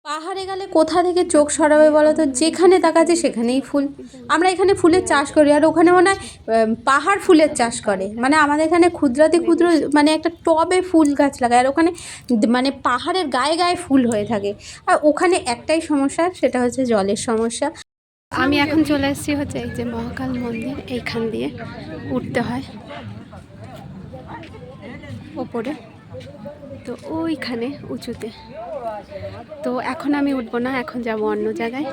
পাহাড়ে গেলে কোথা থেকে চোখ সরাবে বলো তো? যেখানে তাকাচ্ছে সেখানেই ফুল। আমরা এখানে ফুলের চাষ করি, আর ওখানে মনে হয় পাহাড় ফুলের চাষ করে। মানে আমাদের এখানে ক্ষুদ্রাতি ক্ষুদ্র মানে একটা টবে ফুল গাছ লাগায়, আর ওখানে মানে পাহাড়ের গায়ে গায়ে ফুল হয়ে থাকে। আর ওখানে একটাই সমস্যা, সেটা হচ্ছে জলের সমস্যা। আমি এখন চলে এসেছি হচ্ছে এই যে মহাকাল মন্দির, এইখান দিয়ে উঠতে হয় ওপরে, তো ওইখানে উঁচুতে। তো এখন আমি উঠবো না, এখন যাব অন্য জায়গায়,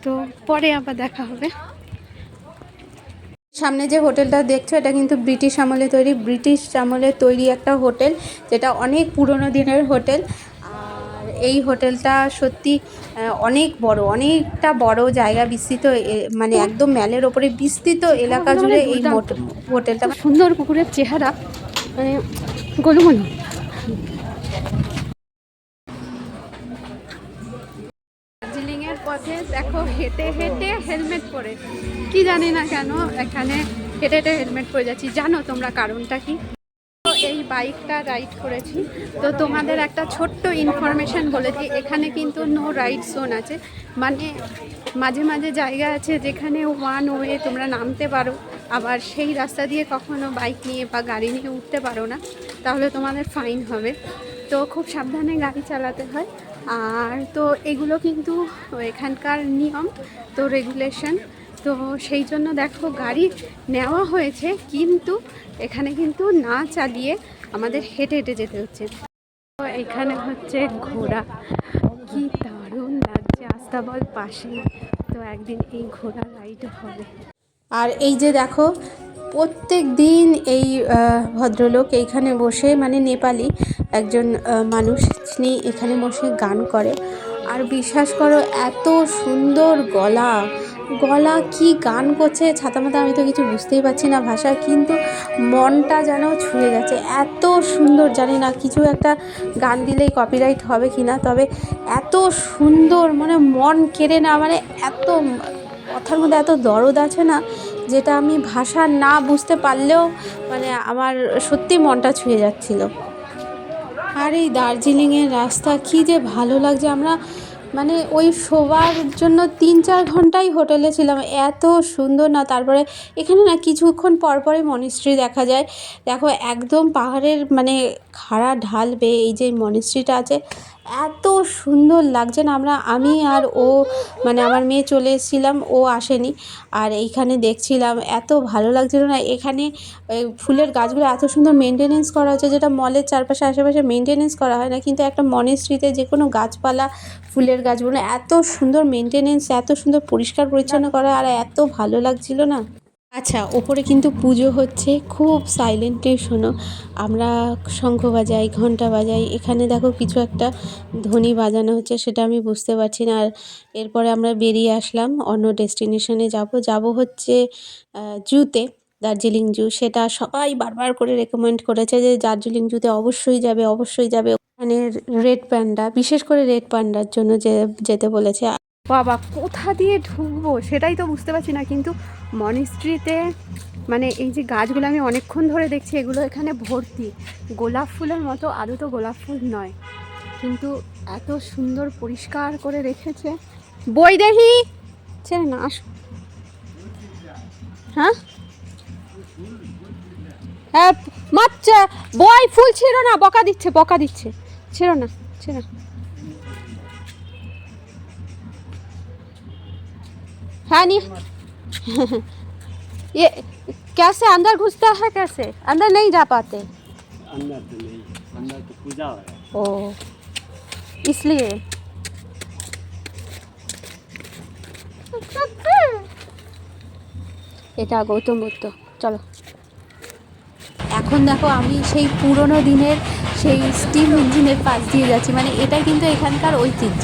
তো পরে আবার দেখা হবে। সামনে যে হোটেলটা দেখছো, এটা কিন্তু ব্রিটিশ আমলে তৈরি একটা হোটেল, যেটা অনেক পুরনো দিনের হোটেল। আর এই হোটেলটা সত্যি অনেক বড়, অনেকটা বড় জায়গা বিস্তৃত, মানে একদম ম্যালের ওপরে বিস্তৃত এলাকা জুড়ে এই হোটেলটা। সুন্দর পুকুরের চেহারা, মানে গোলুমলু। দার্জিলিংয়ের পথে দেখো হেঁটে হেঁটে হেলমেট পরে, কি জানি না কেন এখানে হেঁটে হেঁটে হেলমেট পরে যাচ্ছি। জানো তোমরা কারণটা কি? তো এই বাইকটা রাইড করেছি, তো তোমাদের একটা ছোট্ট ইনফরমেশন বলে দিই, এখানে কিন্তু নো রাইড জোন আছে। মানে মাঝে মাঝে জায়গা আছে যেখানে ওয়ান ওয়ে তোমরা নামতে পারো, আবার সেই রাস্তা দিয়ে কখনো বাইক নিয়ে বা গাড়ি নিয়ে উঠতে পারো না, তাহলে তোমাদের ফাইন হবে। তো খুব সাবধানে গাড়ি চালাতে হয়। আর তো এগুলো কিন্তু এখানকার নিয়ম, তো রেগুলেশন। তো সেই জন্য দেখো গাড়ি নেওয়া হয়েছে, কিন্তু এখানে কিন্তু না চালিয়ে আমাদের হেঁটে হেঁটে যেতে হচ্ছে। তো এখানে হচ্ছে ঘোড়া, কি দারুণ লাগছে আস্তাবল পাশে। তো একদিন এই ঘোড়া রাইড হবে। আর এই যে দেখো, প্রত্যেক দিন এই ভদ্রলোক এইখানে বসে, মানে নেপালি একজন মানুষ, তিনি এখানে বসে গান করে। আর বিশ্বাস করো, এত সুন্দর গলা, কি গান করছে ছাতা মাথা, আমি তো কিছু বুঝতেই পারছি না ভাষা, কিন্তু মনটা যেন ছুঁয়ে যাচ্ছে। এত সুন্দর, জানি না কিছু একটা গান দিলেই কপিরাইট হবে কি না, তবে এত সুন্দর, মানে মন কেড়ে না, মানে এত কথার মধ্যে এত দরদ আছে না, যেটা আমি ভাষা না বুঝতে পারলেও মানে আমার সত্যি মনটা ছুঁয়ে যাচ্ছিল। আর এই দার্জিলিংয়ের রাস্তা কী যে ভালো লাগছে। আমরা মানে ওই শোবার জন্য 3-4 ঘন্টাই হোটেলে ছিলাম, এত সুন্দর না। তারপরে এখানে না কিছুক্ষণ পরপরই মনিস্ট্রি দেখা যায়। দেখো একদম পাহাড়ের মানে খাড়া ঢাল বেয়ে এই যে মনিস্ট্রিটা আছে, এত সুন্দর লাগছে না। আমি আর ও, মানে আমার মেয়ে চলে এসেছিলাম, ও আসেনি। আর এইখানে দেখছিলাম, এত ভালো লাগছিল না। এখানে ফুলের গাছগুলো এত সুন্দর মেনটেনেন্স করা হচ্ছে, যেটা মলের চারপাশে আশেপাশে মেনটেনেন্স করা হয় না, কিন্তু একটা মনিস্ট্রিতে যে কোনো গাছপালা, ফুলের গাছগুলো এত সুন্দর মেনটেনেন্স, এত সুন্দর পরিষ্কার পরিচ্ছন্ন করা, আর এত ভালো লাগছিল না। আচ্ছা, ওপরে কিন্তু পুজো হচ্ছে, খুব সাইলেন্টলি শোনো। আমরা শঙ্খ বাজাই, ঘন্টা বাজাই, এখানে দেখো কিছু একটা ধ্বনি বাজানো হচ্ছে, সেটা আমি বুঝতে পারছি না। আর এরপরে আমরা বেরিয়ে আসলাম, অন্য ডেস্টিনেশনে যাব হচ্ছে জুতে, দার্জিলিং জু। সেটা সবাই বারবার করে রেকমেন্ড করেছে যে দার্জিলিং জুতে অবশ্যই যাবে, অবশ্যই যাবে। ওখানে রেড প্যান্ডা, বিশেষ করে রেড প্যান্ডার জন্য যেতে বলেছে। বাবা, কোথা দিয়ে ঢুকবো সেটাই তো বুঝতে পারছি না। কিন্তু মনিস্ট্রিতে মানে এই যে গাছগুলো আমি অনেকক্ষণ ধরে দেখছি, এগুলো এখানে ভর্তি গোলাপ ফুলের মতো। আদৌ তো গোলাপ ফুল নয়, কিন্তু এত সুন্দর পরিষ্কার করে রেখেছে। বই দেখি ছেড়ে না, আস। হ্যাঁ হ্যাঁ, মাচ্চা বই, ফুল ছেড়ো না, বকা দিচ্ছে, ছেড়ো না, ছেড়ো। हाँ नहीं ये कैसे अंदर घुसता है, कैसे अंदर नहीं जा पाते? अंदर तो नहीं, अंदर तो पूजा हो रहा है। ओ, इसलिए এটা গৌতম বুদ্ধ। চলো, এখন দেখো আমি সেই পুরনো দিনের সেই স্টিম ইঞ্জিনের পাশ দিয়ে যাচ্ছি। মানে এটা কিন্তু এখানকার ঐতিহ্য,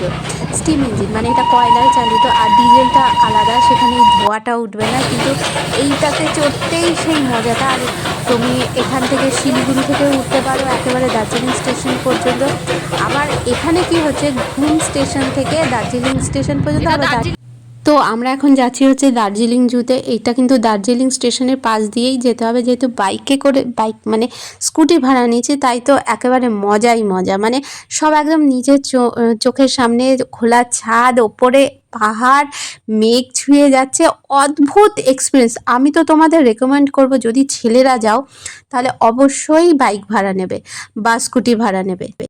স্টিম ইঞ্জিন, মানে এটা কয়লায় চালিত, আর ডিজেলটা আলাদা, সেখানে এই ধোঁয়াটা উঠবে না। কিন্তু এইটাতে চড়তেই সেই মজাটা। আর তুমি এখান থেকে শিলিগুড়ি থেকে উঠতে পারো একেবারে দার্জিলিং স্টেশন পর্যন্ত। আবার এখানে কি হচ্ছে, ঘুম স্টেশন থেকে দার্জিলিং স্টেশন পর্যন্ত আবার তো আমরা এখন যাচ্ছি হচ্ছে দার্জিলিং জুতে। এইটা কিন্তু দার্জিলিং স্টেশনের পাশ দিয়েই যেতে হবে, যেহেতু বাইক মানে স্কুটি ভাড়া নিয়েছি, তাই তো একেবারে মজাই মজা। মানে সব একদম নিজের চোখের সামনে খোলা ছাদ, ওপরে পাহাড়, মেঘ ছুঁয়ে যাচ্ছে, অদ্ভুত এক্সপিরিয়েন্স। আমি তো তোমাদের রেকমেন্ড করব, যদি ছেলেরা যাও তাহলে অবশ্যই বাইক ভাড়া নেবে বা স্কুটি ভাড়া নেবে।